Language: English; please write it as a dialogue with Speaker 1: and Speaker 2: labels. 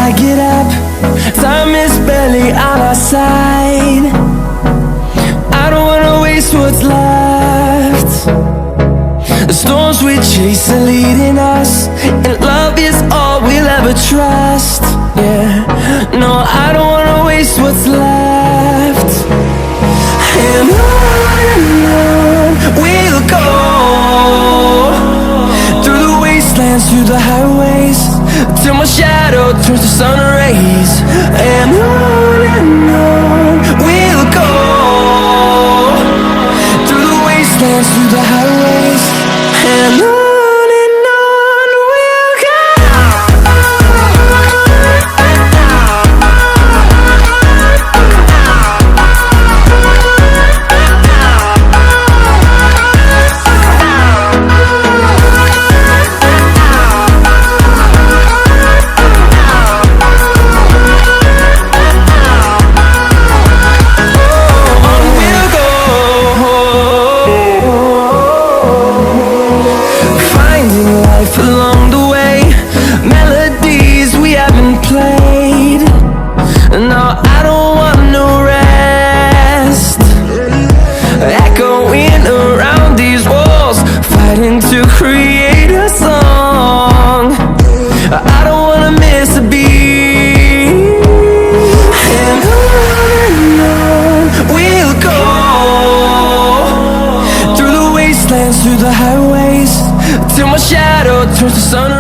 Speaker 1: I get up, time is barely on our side. I don't wanna waste what's left. The storms we chase are leading us, and love is all we'll ever trust. Yeah, no, I don't wanna waste what's left. And on we'll go, through the wastelands, through the highways, till my shadow turns to sun rays. And on we'll go, through the wastelands, through the highways, and on we'll go. Along the way, melodies we haven't played. No, I don't want no rest. Echoing around these walls, fighting to create a song. I don't wanna miss a beat. And on we'll go, through the wastelands, through the highways, till my shadow turns to sun